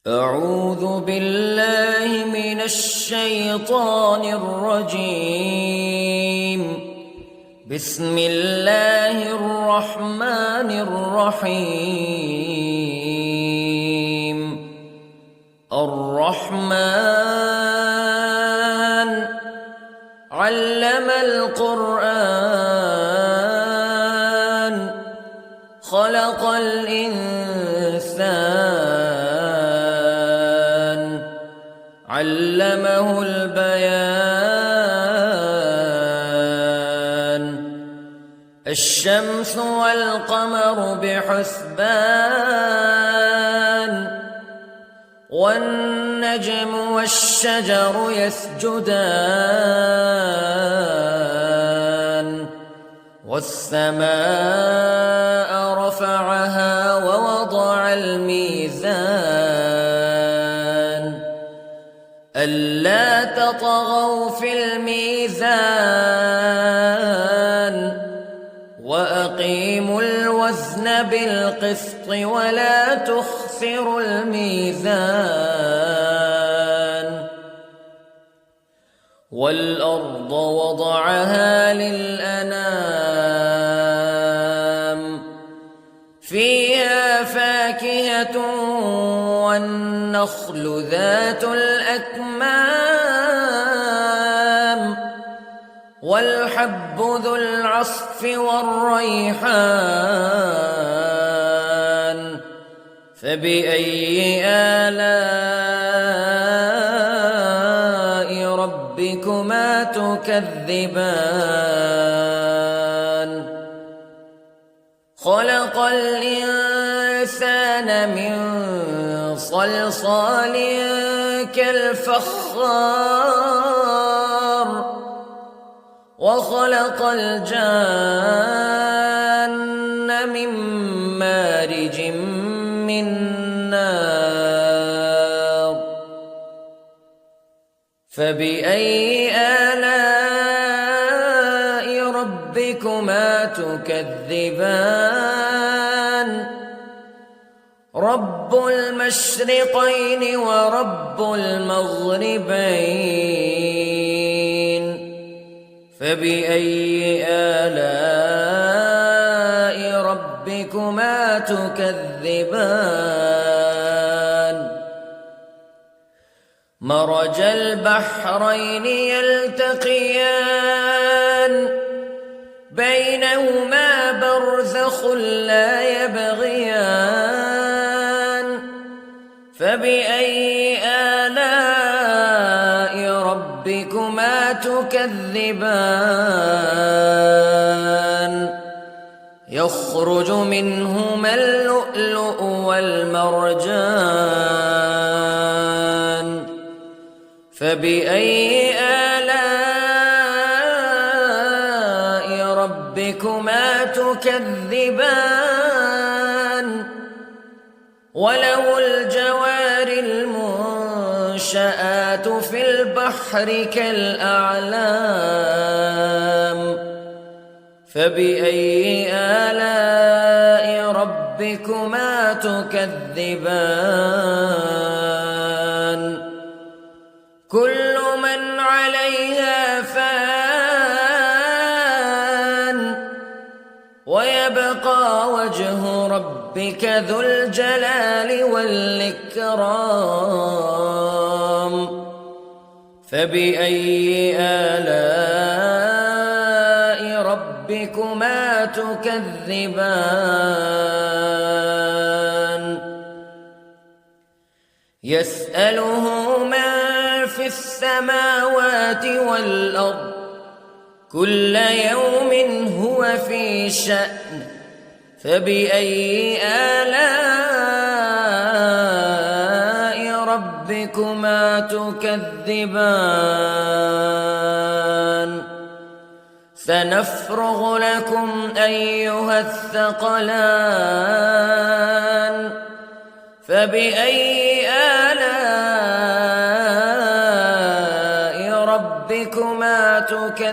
أعوذ بالله من الشيطان الرجيم. بسم الله الرحمن الرحيم. الرحمن علم القرآن خلق الإنسان علمه البيان. الشمس والقمر بحسبان والنجم والشجر يسجدان والسماء رفعها ووضع الميزان ألا تطغوا في الميزان وأقيموا الوزن بالقسط ولا تخسروا الميزان. والأرض وضعها للأنام فيها فاكهة والنخل ذات الأكمام والحب ذو العصف والريحان فبأي آلاء ربكما تكذبان. خلق الإنسان من صلصال كالفخار وخلق الجان من مارج من نار فبأي آلاء ربكما تكذبان. رب المشرقين ورب المغربين فبأي آلاء ربكما تكذبان. مرج البحرين يلتقيان بينهما برزخ لا يبغيان فبأي آلاء ربكما تكذبان. يخرج منهما اللؤلؤ والمرجان فبأي آلاء ربكما تكذبان. وله الجوار المنشآت في البحر كالأعلام فبأي آلاء ربكما تكذبان. كل من عليها فان ويبقى وجه ربك ذو الجلال والإكرام فبأي آلاء ربكما تكذبان. يسأله من في السماوات والأرض كل يوم هو في شأن فبأي آلاء ربكما تكذبان. سنفرغ لكم أيها الثقلان فبأي آلاء ربكما تكذبان.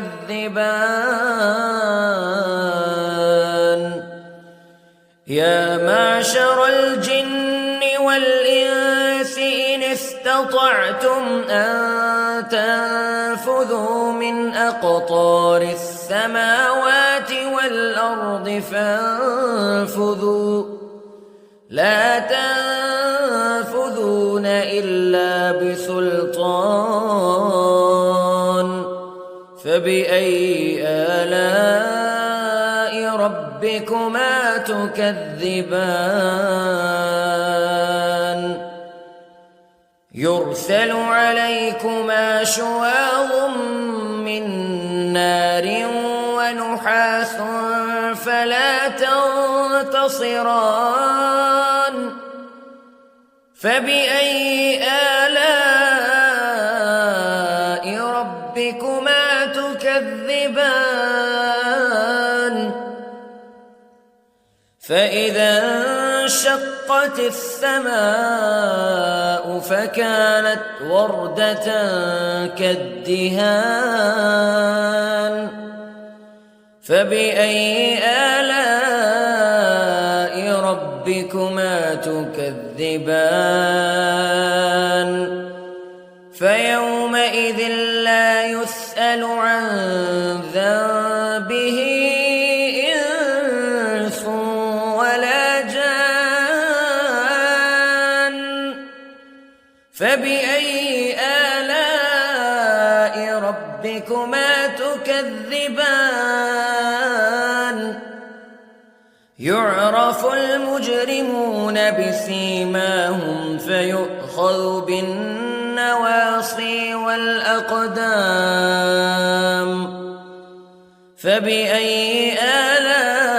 يا معشر الجن والإنس استطعتم أن تنفذوا من أقطار السماوات والأرض فانفذوا لا تنفذون إلا بسلطان فبأي آلاء ربكما تكذبان يرسل عليكما شواظ من نار ونحاس فلا تنتصران فبأي آلاء ربكما تكذبان فإذا انشقت السماء فكانت وردة كالدهان فبأي آلاء ربكما تكذبان فيومئذ لا يسأل عن ذنبه إنس ولا جان فبأي آلاء ربكما تكذبان يعرف المجرمون بسيماهم فيؤخذ بالنواصي والأقدام فبأي آلاء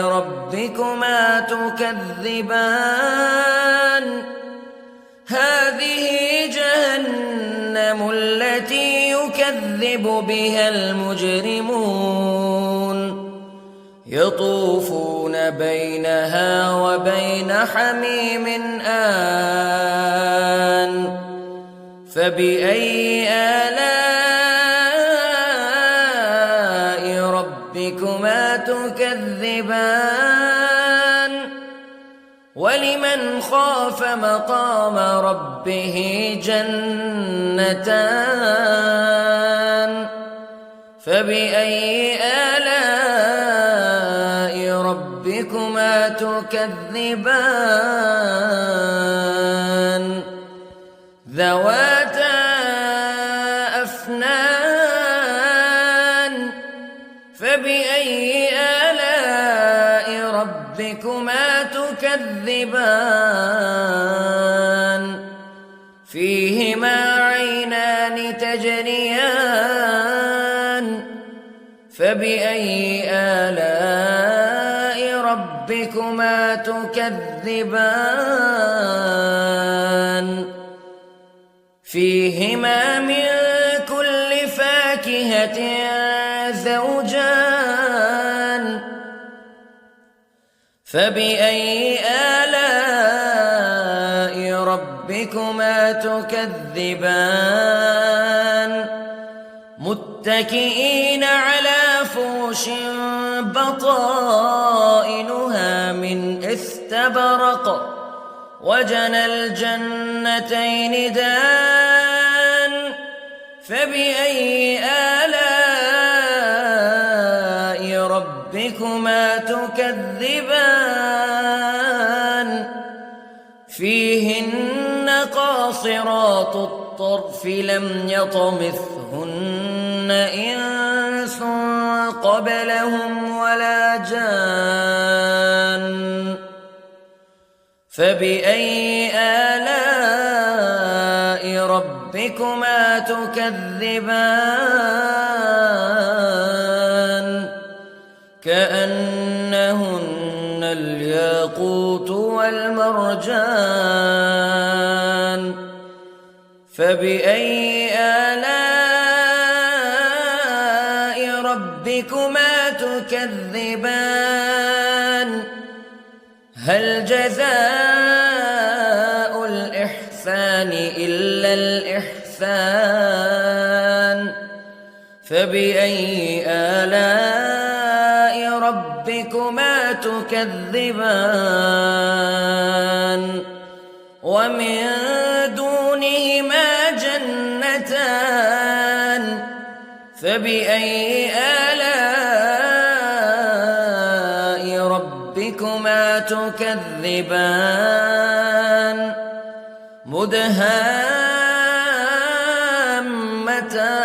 ربكما تكذبان هذه جهنم التي يكذب بها المجرمون يطوفون بينها وبين حميم آن فبأي آلاء ربكما تكذبان ولمن خاف مقام ربه جنتان فبأي آلاء ربكما تكذبان ذواتا أفنان فبأي آلاء ربكما تكذبان فيهما عينان تجريان فبأي آلاء ربكما تكذبان فيهما من كل فاكهة زوجان فبأي آلاء ربكما تكذبان متكئين على فرش بطائنها من استبرق وجنى الجنتين دان فبأي آلاء ربكما تكذبان فيهن قاصرات الطرف لم يطمثهن إنس قبلهم ولا جان فبأي آلاء ربكما تكذبان كأنهن الياقوت والمرجان فبأي آلاء ربكما تكذبان هل جزاء الإحسان إلا الإحسان فبأي آلاء ربكما تكذبان ومن دونهما جنتان فبأي آلاء ربكما تكذبان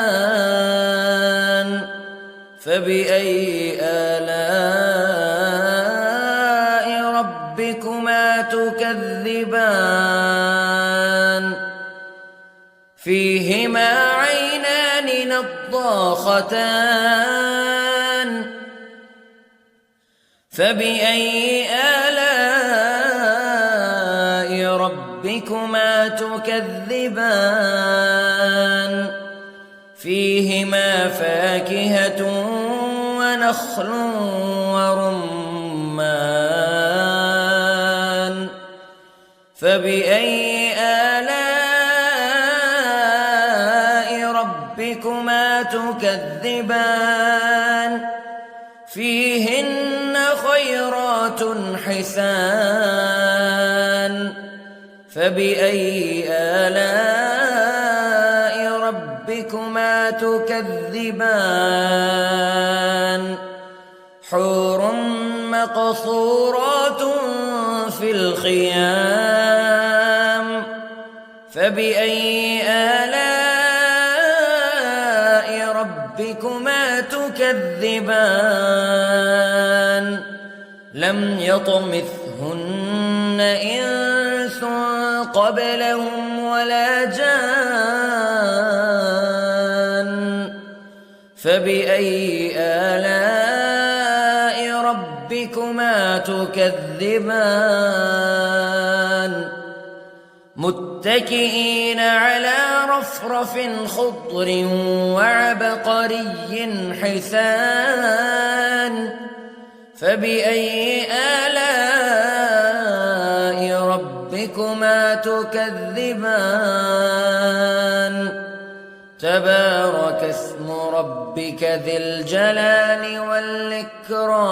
مدهامتان فبأي آلاء ربكما تكذبان فيهما عينان نضاختان فبأي آلاء ربكما تكذبان فيهما فاكهة ونخل ورمان فبأي آلاء ربكما تكذبان فيهن خيرات حسان فبأي آلاء ربكما تكذبان حور مقصورات في الخيام فبأي آلاء ربكما تكذبان لم يطمثهن إنس قبلهم ولا جان فبأي آلاء ربكما تكذبان متكئين على رفرف خضر وعبقري حسان فبأي آلاء ربكما تكذبان تبارك اسم ربك ذي الجلال والإكرام